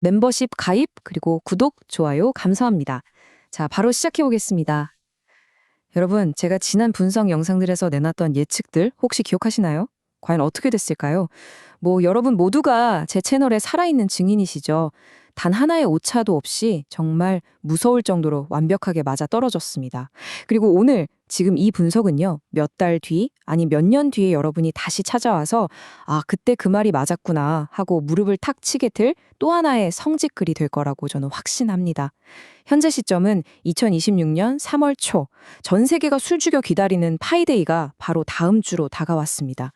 멤버십 가입, 그리고 구독, 좋아요 감사합니다. 자, 바로 시작해 보겠습니다. 여러분, 제가 지난 분석 영상들에서 내놨던 예측들 혹시 기억하시나요? 과연 어떻게 됐을까요? 여러분 모두가 제 채널에 살아있는 증인이시죠. 단 하나의 오차도 없이 정말 무서울 정도로 완벽하게 맞아 떨어졌습니다. 그리고 오늘 지금 이 분석은요, 몇 달 뒤, 아니 몇 년 뒤에 여러분이 다시 찾아와서 아, 그때 그 말이 맞았구나 하고 무릎을 탁 치게 될 또 하나의 성직글이 될 거라고 저는 확신합니다. 현재 시점은 2026년 3월 초, 전 세계가 술죽여 기다리는 파이데이가 바로 다음 주로 다가왔습니다.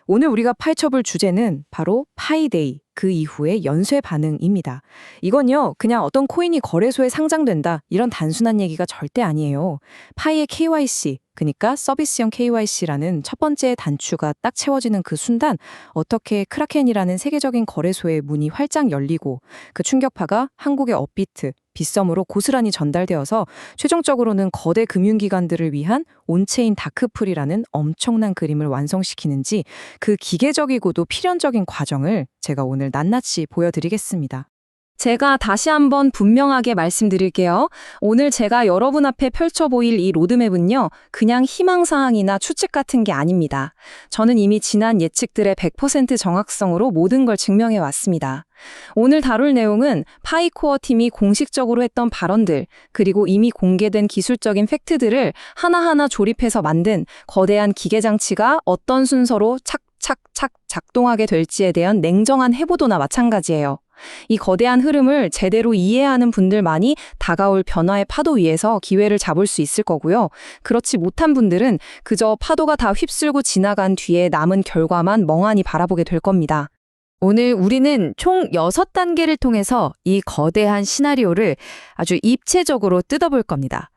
오늘 우리가 파헤쳐볼 주제는 바로 파이데이, 그 이후의 연쇄 반응입니다. 이건요, 그냥 어떤 코인이 거래소에 상장된다, 이런 단순한 얘기가 절대 아니에요. 파이의 KYC, 그러니까 서비스형 KYC라는 첫 번째 단추가 딱 채워지는 그 순간 어떻게 크라켄이라는 세계적인 거래소의 문이 활짝 열리고 그 충격파가 한국의 업비트, 빗썸으로 고스란히 전달되어서 최종적으로는 거대 금융기관들을 위한 온체인 다크풀이라는 엄청난 그림을 완성시키는지 그 기계적이고도 필연적인 과정을 제가 오늘 낱낱이 보여드리겠습니다. 제가 다시 한번 분명하게 말씀드릴게요. 오늘 제가 여러분 앞에 펼쳐 보일 이 로드맵은요, 그냥 희망사항이나 추측 같은 게 아닙니다. 저는 이미 지난 예측들의 100% 정확성으로 모든 걸 증명해 왔습니다. 오늘 다룰 내용은 파이코어 팀이 공식적으로 했던 발언들, 그리고 이미 공개된 기술적인 팩트들을 하나하나 조립해서 만든 거대한 기계장치가 어떤 순서로 착착착 작동하게 될지에 대한 냉정한 해보도나 마찬가지예요. 이 거대한 흐름을 제대로 이해하는 분들만이 다가올 변화의 파도 위에서 기회를 잡을 수 있을 거고요. 그렇지 못한 분들은 그저 파도가 다 휩쓸고 지나간 뒤에 남은 결과만 멍하니 바라보게 될 겁니다. 오늘 우리는 총 6단계를 통해서 이 거대한 시나리오를 아주 입체적으로 뜯어볼 겁니다.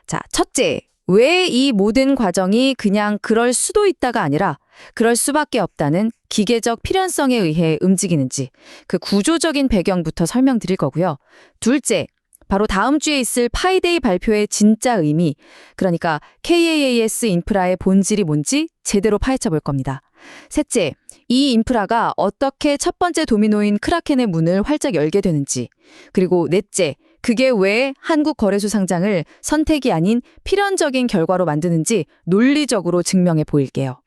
자, 첫째, 왜 이 모든 과정이 그냥 그럴 수도 있다가 아니라 그럴 수밖에 없다는 기계적 필연성에 의해 움직이는지 그 구조적인 배경부터 설명드릴 거고요. 둘째, 바로 다음 주에 있을 파이데이 발표의 진짜 의미, 그러니까 KAAS 인프라의 본질이 뭔지 제대로 파헤쳐 볼 겁니다. 셋째, 이 인프라가 어떻게 첫 번째 도미노인 크라켄의 문을 활짝 열게 되는지, 그리고 넷째, 그게 왜 한국 거래소 상장을 선택이 아닌 필연적인 결과로 만드는지 논리적으로 증명해 보일게요.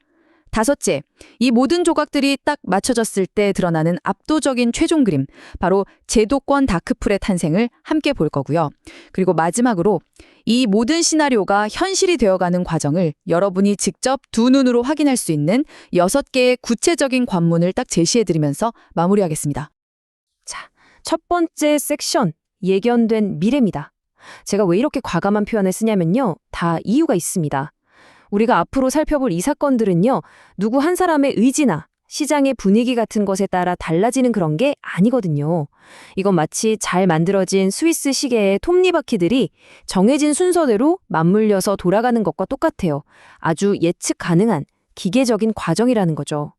다섯째, 이 모든 조각들이 딱 맞춰졌을 때 드러나는 압도적인 최종 그림, 바로 제도권 다크풀의 탄생을 함께 볼 거고요. 그리고 마지막으로 이 모든 시나리오가 현실이 되어가는 과정을 여러분이 직접 두 눈으로 확인할 수 있는 6개의 구체적인 관문을 딱 제시해드리면서 마무리하겠습니다. 자, 첫 번째 섹션, 예견된 미래입니다. 제가 왜 이렇게 과감한 표현을 쓰냐면요, 다 이유가 있습니다. 우리가 앞으로 살펴볼 이 사건들은요, 누구 한 사람의 의지나 시장의 분위기 같은 것에 따라 달라지는 그런 게 아니거든요. 이건 마치 잘 만들어진 스위스 시계의 톱니바퀴들이 정해진 순서대로 맞물려서 돌아가는 것과 똑같아요. 아주 예측 가능한 기계적인 과정이라는 거죠.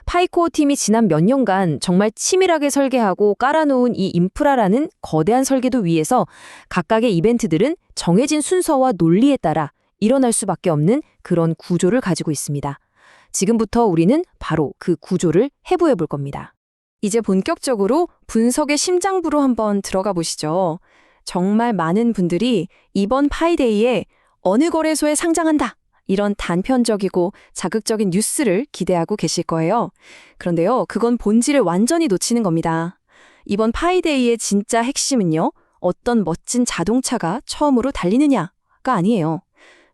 파이코어 팀이 지난 몇 년간 정말 치밀하게 설계하고 깔아놓은 이 인프라라는 거대한 설계도 위에서 각각의 이벤트들은 정해진 순서와 논리에 따라 일어날 수밖에 없는 그런 구조를 가지고 있습니다. 지금부터 우리는 바로 그 구조를 해부해 볼 겁니다. 이제 본격적으로 분석의 심장부로 한번 들어가 보시죠. 정말 많은 분들이 이번 파이데이에 어느 거래소에 상장한다, 이런 단편적이고 자극적인 뉴스를 기대하고 계실 거예요. 그런데요, 그건 본질을 완전히 놓치는 겁니다. 이번 파이데이의 진짜 핵심은요, 어떤 멋진 자동차가 처음으로 달리느냐가 아니에요.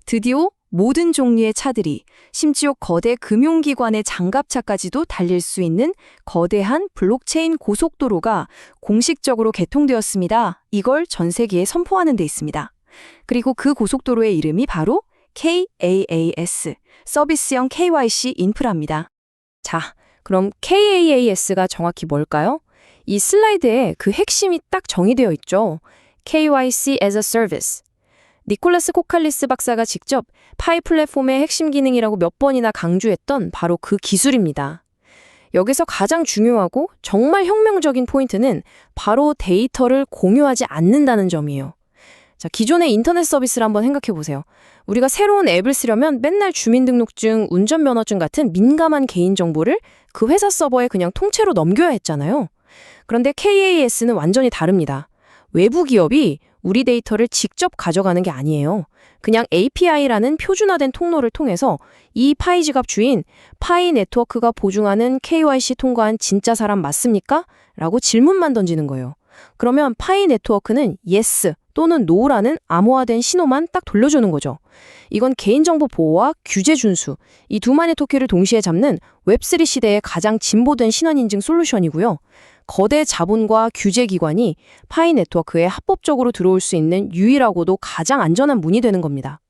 드디어 모든 종류의 차들이, 심지어 거대 금융기관의 장갑차까지도 달릴 수 있는 거대한 블록체인 고속도로가 공식적으로 개통되었습니다. 이걸 전 세계에 선포하는 데 있습니다. 그리고 그 고속도로의 이름이 바로 KAAS, 서비스형 KYC 인프라입니다. 자, 그럼 KAAS가 정확히 뭘까요? 이 슬라이드에 그 핵심이 딱 정의되어 있죠. KYC as a Service. 니콜라스 코칼리스 박사가 직접 파이 플랫폼의 핵심 기능이라고 몇 번이나 강조했던 바로 그 기술입니다. 여기서 가장 중요하고 정말 혁명적인 포인트는 바로 데이터를 공유하지 않는다는 점이에요. 자, 기존의 인터넷 서비스를 한번 생각해 보세요. 우리가 새로운 앱을 쓰려면 맨날 주민등록증, 운전면허증 같은 민감한 개인정보를 그 회사 서버에 그냥 통째로 넘겨야 했잖아요. 그런데 KAS는 완전히 다릅니다. 외부 기업이 우리 데이터를 직접 가져가는 게 아니에요. 그냥 API라는 표준화된 통로를 통해서 이 파이 지갑 주인, 파이 네트워크가 보증하는 KYC 통과한 진짜 사람 맞습니까? 라고 질문만 던지는 거예요. 그러면 파이 네트워크는 yes 또는 no라는 암호화된 신호만 딱 돌려주는 거죠. 이건 개인정보 보호와 규제 준수, 이 두만의 토끼를 동시에 잡는 웹3 시대의 가장 진보된 신원인증 솔루션이고요. 거대 자본과 규제기관이 파이 네트워크에 합법적으로 들어올 수 있는 유일하고도 가장 안전한 문이 되는 겁니다.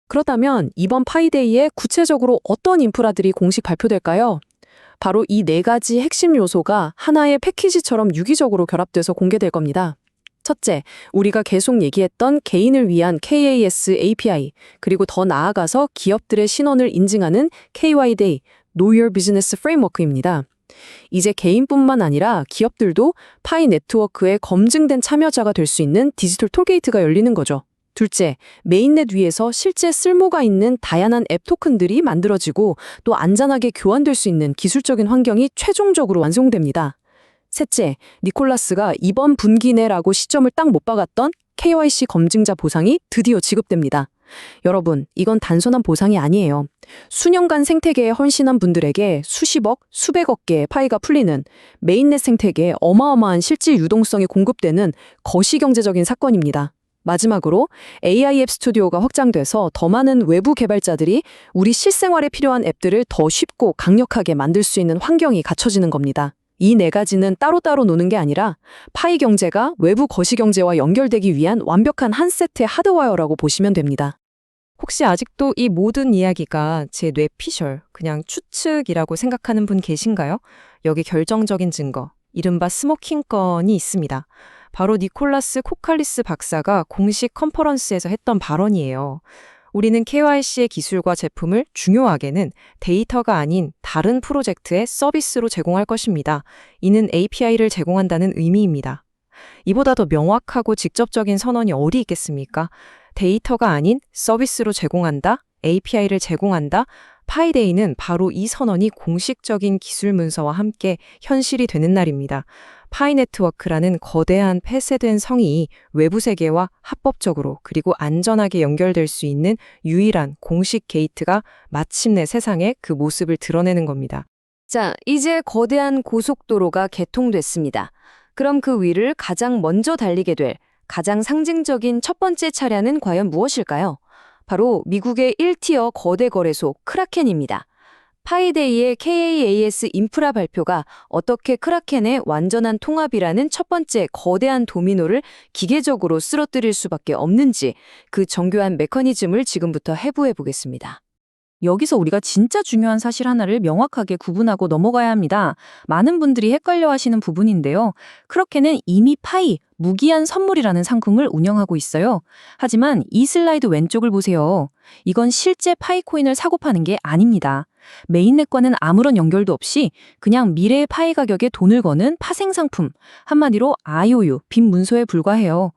그렇다면 이번 파이데이에 구체적으로 어떤 인프라들이 공식 발표될까요? 바로 이 네 가지 핵심 요소가 하나의 패키지처럼 유기적으로 결합돼서 공개될 겁니다. 첫째, 우리가 계속 얘기했던 개인을 위한 KAS API, 그리고 더 나아가서 기업들의 신원을 인증하는 KYDay, Know Your Business Framework입니다. 이제 개인뿐만 아니라 기업들도 파이 네트워크에 검증된 참여자가 될 수 있는 디지털 톨게이트가 열리는 거죠. 둘째, 메인넷 위에서 실제 쓸모가 있는 다양한 앱 토큰들이 만들어지고 또 안전하게 교환될 수 있는 기술적인 환경이 최종적으로 완성됩니다. 셋째, 니콜라스가 이번 분기 내라고 시점을 딱 못 박았던 KYC 검증자 보상이 드디어 지급됩니다. 여러분, 이건 단순한 보상이 아니에요. 수년간 생태계에 헌신한 분들에게 수십억, 수백억 개의 파이가 풀리는 메인넷 생태계에 어마어마한 실질 유동성이 공급되는 거시경제적인 사건입니다. 마지막으로 AI 앱 스튜디오가 확장돼서 더 많은 외부 개발자들이 우리 실생활에 필요한 앱들을 더 쉽고 강력하게 만들 수 있는 환경이 갖춰지는 겁니다. 이 네 가지는 따로따로 노는 게 아니라 파이 경제가 외부 거시경제와 연결되기 위한 완벽한 한 세트의 하드웨어라고 보시면 됩니다. 혹시 아직도 이 모든 이야기가 제 뇌피셜, 그냥 추측이라고 생각하는 분 계신가요? 여기 결정적인 증거, 이른바 스모킹 건이 있습니다. 바로 니콜라스 코칼리스 박사가 공식 컨퍼런스에서 했던 발언이에요. 우리는 KYC의 기술과 제품을 중요하게는 데이터가 아닌 다른 프로젝트의 서비스로 제공할 것입니다. 이는 API를 제공한다는 의미입니다. 이보다 더 명확하고 직접적인 선언이 어디 있겠습니까? 데이터가 아닌 서비스로 제공한다, API를 제공한다, 파이데이는 바로 이 선언이 공식적인 기술 문서와 함께 현실이 되는 날입니다. 파이 네트워크라는 거대한 폐쇄된 성이 외부 세계와 합법적으로 그리고 안전하게 연결될 수 있는 유일한 공식 게이트가 마침내 세상에 그 모습을 드러내는 겁니다. 자, 이제 거대한 고속도로가 개통됐습니다. 그럼 그 위를 가장 먼저 달리게 될 가장 상징적인 첫 번째 차량은 과연 무엇일까요? 바로 미국의 1티어 거대 거래소 크라켄입니다. 파이데이의 KAS 인프라 발표가 어떻게 크라켄의 완전한 통합이라는 첫 번째 거대한 도미노를 기계적으로 쓰러뜨릴 수밖에 없는지 그 정교한 메커니즘을 지금부터 해부해 보겠습니다. 여기서 우리가 진짜 중요한 사실 하나를 명확하게 구분하고 넘어가야 합니다. 많은 분들이 헷갈려 하시는 부분인데요. 크라켄은 이미 파이, 무기한 선물이라는 상품을 운영하고 있어요. 하지만 이 슬라이드 왼쪽을 보세요. 이건 실제 파이 코인을 사고 파는 게 아닙니다. 메인넷과는 아무런 연결도 없이 그냥 미래의 파이 가격에 돈을 거는 파생 상품, 한마디로 IOU, 빈 문서에 불과해요.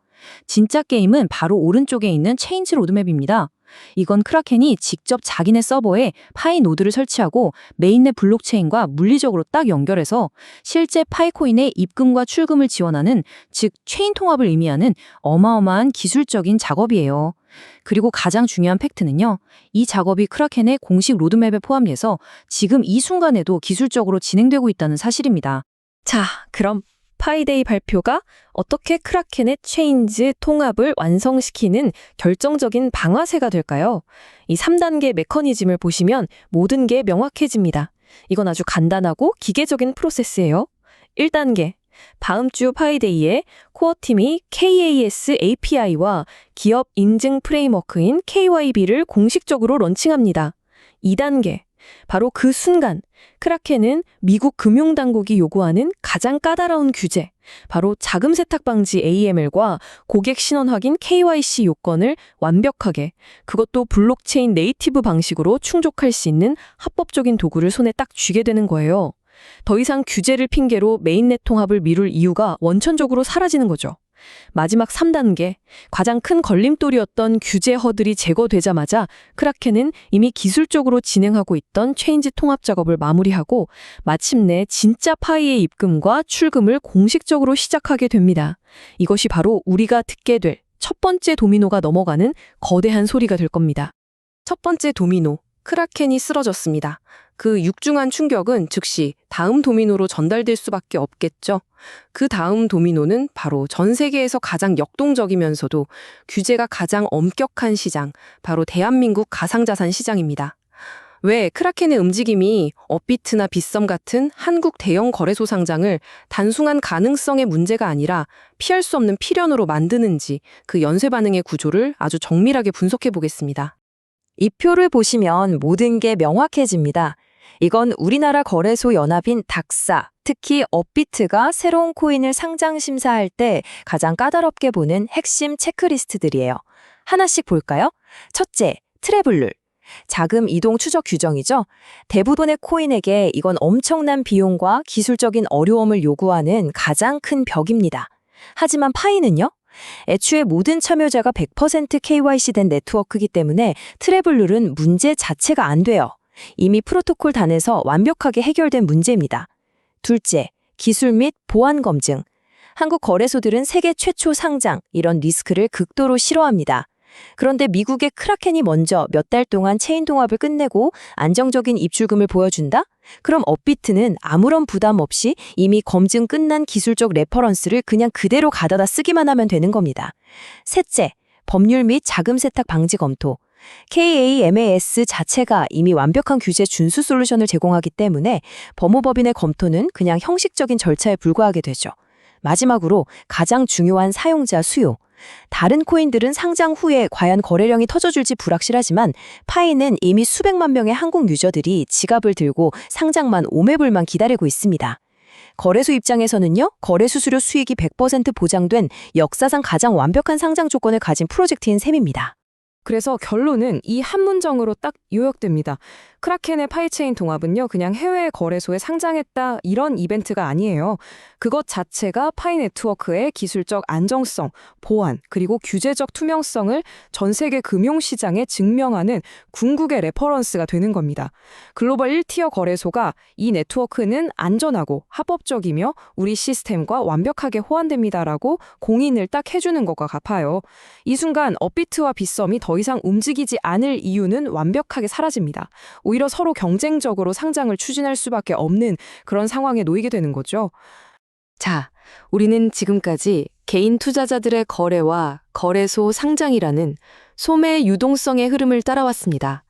진짜 게임은 바로 오른쪽에 있는 체인지 로드맵입니다. 이건 크라켄이 직접 자기네 서버에 파이 노드를 설치하고 메인넷 블록체인과 물리적으로 딱 연결해서 실제 파이코인의 입금과 출금을 지원하는, 즉 체인 통합을 의미하는 어마어마한 기술적인 작업이에요. 그리고 가장 중요한 팩트는요. 이 작업이 크라켄의 공식 로드맵에 포함돼서 지금 이 순간에도 기술적으로 진행되고 있다는 사실입니다. 자, 그럼 파이데이 발표가 어떻게 크라켄의 체인지 통합을 완성시키는 결정적인 방아쇠가 될까요? 이 3단계 메커니즘을 보시면 모든 게 명확해집니다. 이건 아주 간단하고 기계적인 프로세스예요. 1단계, 다음 주 파이데이에 코어팀이 KAS API와 기업 인증 프레임워크인 KYB를 공식적으로 런칭합니다. 2단계, 바로 그 순간 크라켄은 미국 금융당국이 요구하는 가장 까다로운 규제, 바로 자금 세탁 방지 AML과 고객 신원 확인 KYC 요건을 완벽하게, 그것도 블록체인 네이티브 방식으로 충족할 수 있는 합법적인 도구를 손에 딱 쥐게 되는 거예요. 더 이상 규제를 핑계로 메인넷 통합을 미룰 이유가 원천적으로 사라지는 거죠. 마지막 3단계, 가장 큰 걸림돌이었던 규제 허들이 제거되자마자 크라켄은 이미 기술적으로 진행하고 있던 체인지 통합 작업을 마무리하고 마침내 진짜 파이의 입금과 출금을 공식적으로 시작하게 됩니다. 이것이 바로 우리가 듣게 될 첫 번째 도미노가 넘어가는 거대한 소리가 될 겁니다. 첫 번째 도미노, 크라켄이 쓰러졌습니다. 그 육중한 충격은 즉시 다음 도미노로 전달될 수밖에 없겠죠. 그 다음 도미노는 바로 전 세계에서 가장 역동적이면서도 규제가 가장 엄격한 시장, 바로 대한민국 가상자산 시장입니다. 왜 크라켄의 움직임이 업비트나 빗썸 같은 한국 대형 거래소 상장을 단순한 가능성의 문제가 아니라 피할 수 없는 필연으로 만드는지 그 연쇄 반응의 구조를 아주 정밀하게 분석해 보겠습니다. 이 표를 보시면 모든 게 명확해집니다. 이건 우리나라 거래소 연합인 닥사, 특히 업비트가 새로운 코인을 상장 심사할 때 가장 까다롭게 보는 핵심 체크리스트들이에요. 하나씩 볼까요? 첫째, 트래블룰. 자금 이동 추적 규정이죠. 대부분의 코인에게 이건 엄청난 비용과 기술적인 어려움을 요구하는 가장 큰 벽입니다. 하지만 파이는요? 애초에 모든 참여자가 100% KYC 된 네트워크이기 때문에 트래블룰은 문제 자체가 안 돼요. 이미 프로토콜 단에서 완벽하게 해결된 문제입니다. 둘째, 기술 및 보안 검증. 한국 거래소들은 세계 최초 상장, 이런 리스크를 극도로 싫어합니다. 그런데 미국의 크라켄이 먼저 몇 달 동안 체인 통합을 끝내고 안정적인 입출금을 보여준다? 그럼 업비트는 아무런 부담 없이 이미 검증 끝난 기술적 레퍼런스를 그냥 그대로 가져다 쓰기만 하면 되는 겁니다. 셋째, 법률 및 자금 세탁 방지 검토. KAMAS 자체가 이미 완벽한 규제 준수 솔루션을 제공하기 때문에 법무법인의 검토는 그냥 형식적인 절차에 불과하게 되죠. 마지막으로 가장 중요한 사용자 수요. 다른 코인들은 상장 후에 과연 거래량이 터져줄지 불확실하지만 파이는 이미 수백만 명의 한국 유저들이 지갑을 들고 상장만 오매불만 기다리고 있습니다. 거래소 입장에서는요, 거래 수수료 수익이 100% 보장된 역사상 가장 완벽한 상장 조건을 가진 프로젝트인 셈입니다. 그래서 결론은 이 한 문장으로 딱 요약됩니다. 크라켄의 파이체인 통합은요, 그냥 해외 거래소에 상장했다 이런 이벤트가 아니에요. 그것 자체가 파이 네트워크의 기술적 안정성, 보안, 그리고 규제적 투명성을 전 세계 금융시장에 증명하는 궁극의 레퍼런스가 되는 겁니다. 글로벌 1티어 거래소가 이 네트워크는 안전하고 합법적이며 우리 시스템과 완벽하게 호환됩니다라고 공인을 딱 해주는 것과 같아요. 이 순간 업비트와 빗썸이 더 이상 움직이지 않을 이유는 완벽하게 사라집니다. 오히려 서로 경쟁적으로 상장을 추진할 수밖에 없는 그런 상황에 놓이게 되는 거죠. 자, 우리는 지금까지 개인 투자자들의 거래와 거래소 상장이라는 소매 유동성의 흐름을 따라왔습니다.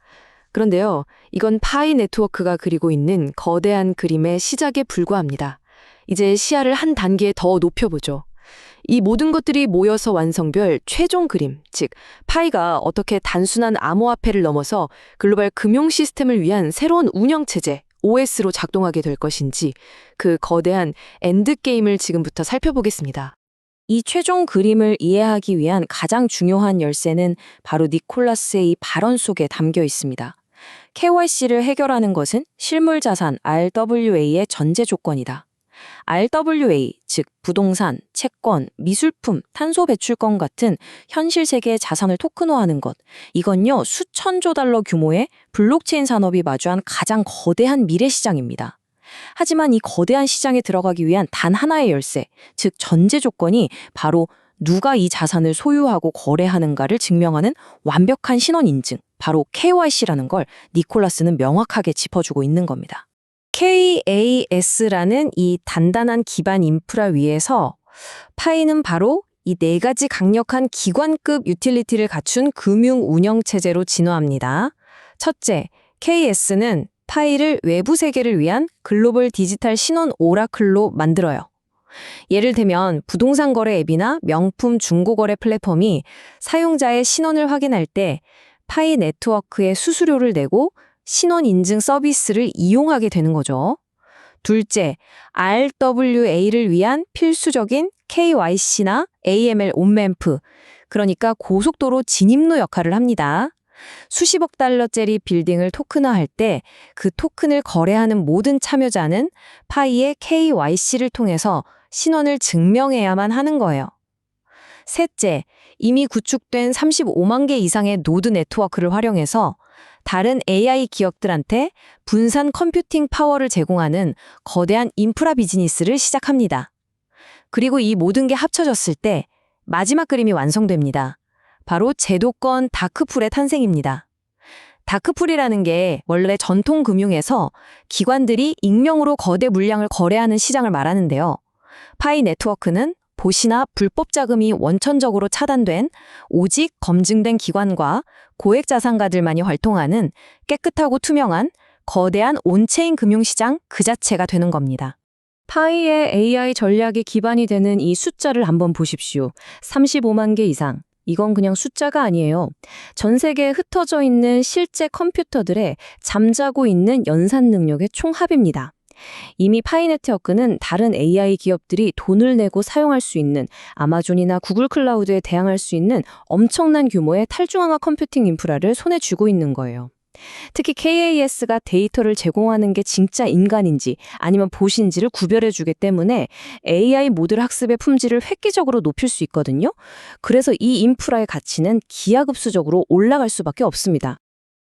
그런데요, 이건 파이 네트워크가 그리고 있는 거대한 그림의 시작에 불과합니다. 이제 시야를 한 단계 더 높여보죠. 이 모든 것들이 모여서 완성될 최종 그림, 즉 파이가 어떻게 단순한 암호화폐를 넘어서 글로벌 금융 시스템을 위한 새로운 운영체제, OS로 작동하게 될 것인지 그 거대한 엔드게임을 지금부터 살펴보겠습니다. 이 최종 그림을 이해하기 위한 가장 중요한 열쇠는 바로 니콜라스의 이 발언 속에 담겨 있습니다. KYC를 해결하는 것은 실물자산 RWA의 전제 조건이다. RWA, 즉 부동산, 채권, 미술품, 탄소 배출권 같은 현실 세계의 자산을 토큰화하는 것. 이건요, 수천조 달러 규모의 블록체인 산업이 마주한 가장 거대한 미래 시장입니다. 하지만 이 거대한 시장에 들어가기 위한 단 하나의 열쇠, 즉 전제 조건이 바로 누가 이 자산을 소유하고 거래하는가를 증명하는 완벽한 신원 인증, 바로 KYC라는 걸 니콜라스는 명확하게 짚어주고 있는 겁니다. KAS라는 이 단단한 기반 인프라 위에서 파이는 바로 이 네 가지 강력한 기관급 유틸리티를 갖춘 금융 운영 체제로 진화합니다. 첫째, KS는 파이를 외부 세계를 위한 글로벌 디지털 신원 오라클로 만들어요. 예를 들면 부동산 거래 앱이나 명품 중고 거래 플랫폼이 사용자의 신원을 확인할 때 파이 네트워크에 수수료를 내고 신원 인증 서비스를 이용하게 되는 거죠. 둘째, RWA를 위한 필수적인 KYC나 AML 온램프, 그러니까 고속도로 진입로 역할을 합니다. 수십억 달러짜리 빌딩을 토큰화할 때 그 토큰을 거래하는 모든 참여자는 파이의 KYC를 통해서 신원을 증명해야만 하는 거예요. 셋째, 이미 구축된 35만 개 이상의 노드 네트워크를 활용해서 다른 AI 기업들한테 분산 컴퓨팅 파워를 제공하는 거대한 인프라 비즈니스를 시작합니다. 그리고 이 모든 게 합쳐졌을 때 마지막 그림이 완성됩니다. 바로 제도권 다크풀의 탄생입니다. 다크풀이라는 게 원래 전통 금융에서 기관들이 익명으로 거대 물량을 거래하는 시장을 말하는데요. 파이 네트워크는 보시나 불법 자금이 원천적으로 차단된 오직 검증된 기관과 고액 자산가들만이 활동하는 깨끗하고 투명한 거대한 온체인 금융시장 그 자체가 되는 겁니다. 파이의 AI 전략의 기반이 되는 이 숫자를 한번 보십시오. 35만 개 이상. 이건 그냥 숫자가 아니에요. 전 세계에 흩어져 있는 실제 컴퓨터들의 잠자고 있는 연산 능력의 총합입니다. 이미 파이 네트워크는 다른 AI 기업들이 돈을 내고 사용할 수 있는 아마존이나 구글 클라우드에 대항할 수 있는 엄청난 규모의 탈중앙화 컴퓨팅 인프라를 손에 쥐고 있는 거예요. 특히 KAS가 데이터를 제공하는 게 진짜 인간인지 아니면 보신지를 구별해 주기 때문에 AI 모델 학습의 품질을 획기적으로 높일 수 있거든요. 그래서 이 인프라의 가치는 기하급수적으로 올라갈 수밖에 없습니다.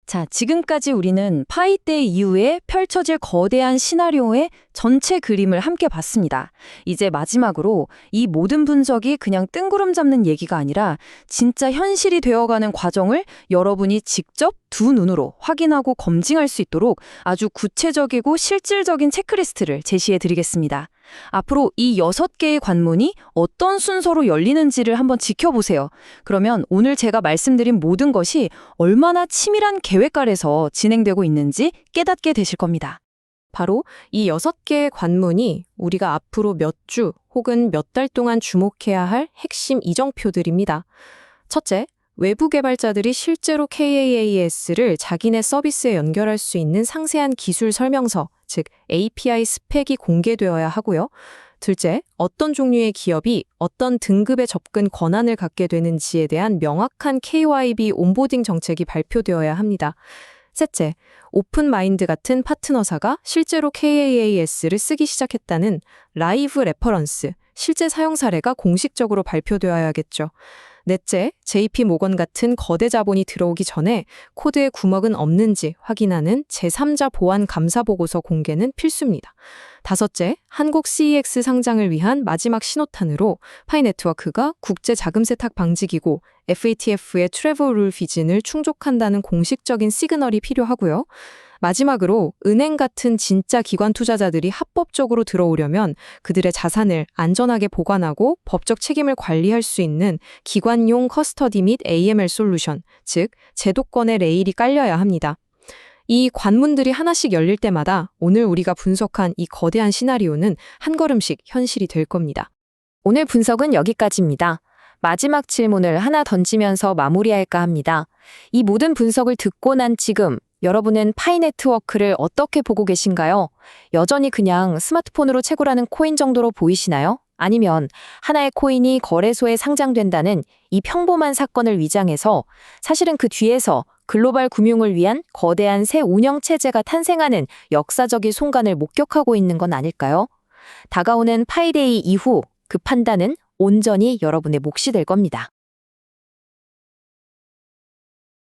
자, 지금까지 우리는 파이 때 이후에 펼쳐질 거대한 시나리오의 전체 그림을 함께 봤습니다. 이제 마지막으로 이 모든 분석이 그냥 뜬구름 잡는 얘기가 아니라 진짜 현실이 되어가는 과정을 여러분이 직접 두 눈으로 확인하고 검증할 수 있도록 아주 구체적이고 실질적인 체크리스트를 제시해 드리겠습니다. 앞으로 이 6개의 관문이 어떤 순서로 열리는지를 한번 지켜보세요. 그러면 오늘 제가 말씀드린 모든 것이 얼마나 치밀한 계획 아래서 진행되고 있는지 깨닫게 되실 겁니다. 바로 이 6개의 관문이 우리가 앞으로 몇 주 혹은 몇 달 동안 주목해야 할 핵심 이정표들입니다. 첫째, 외부 개발자들이 실제로 KAAS를 자기네 서비스에 연결할 수 있는 상세한 기술 설명서, 즉 API 스펙이 공개되어야 하고요. 둘째, 어떤 종류의 기업이 어떤 등급의 접근 권한을 갖게 되는지에 대한 명확한 KYB 온보딩 정책이 발표되어야 합니다. 셋째, 오픈마인드 같은 파트너사가 실제로 KAAS를 쓰기 시작했다는 라이브 레퍼런스, 실제 사용 사례가 공식적으로 발표되어야겠죠. 넷째, JP 모건 같은 거대 자본이 들어오기 전에 코드에 구멍은 없는지 확인하는 제3자 보안 감사 보고서 공개는 필수입니다. 다섯째, 한국 CEX 상장을 위한 마지막 신호탄으로 파이 네트워크가 국제 자금 세탁 방지기구 FATF의 트래블 룰 비준을 충족한다는 공식적인 시그널이 필요하고요. 마지막으로 은행 같은 진짜 기관 투자자들이 합법적으로 들어오려면 그들의 자산을 안전하게 보관하고 법적 책임을 관리할 수 있는 기관용 커스터디 및 AML 솔루션, 즉 제도권의 레일이 깔려야 합니다. 이 관문들이 하나씩 열릴 때마다 오늘 우리가 분석한 이 거대한 시나리오는 한 걸음씩 현실이 될 겁니다. 오늘 분석은 여기까지입니다. 마지막 질문을 하나 던지면서 마무리할까 합니다. 이 모든 분석을 듣고 난 지금 여러분은 파이 네트워크를 어떻게 보고 계신가요? 여전히 그냥 스마트폰으로 채굴하는 코인 정도로 보이시나요? 아니면 하나의 코인이 거래소에 상장된다는 이 평범한 사건을 위장해서 사실은 그 뒤에서 글로벌 금융을 위한 거대한 새 운영 체제가 탄생하는 역사적인 순간을 목격하고 있는 건 아닐까요? 다가오는 파이데이 이후 그 판단은 온전히 여러분의 몫이 될 겁니다.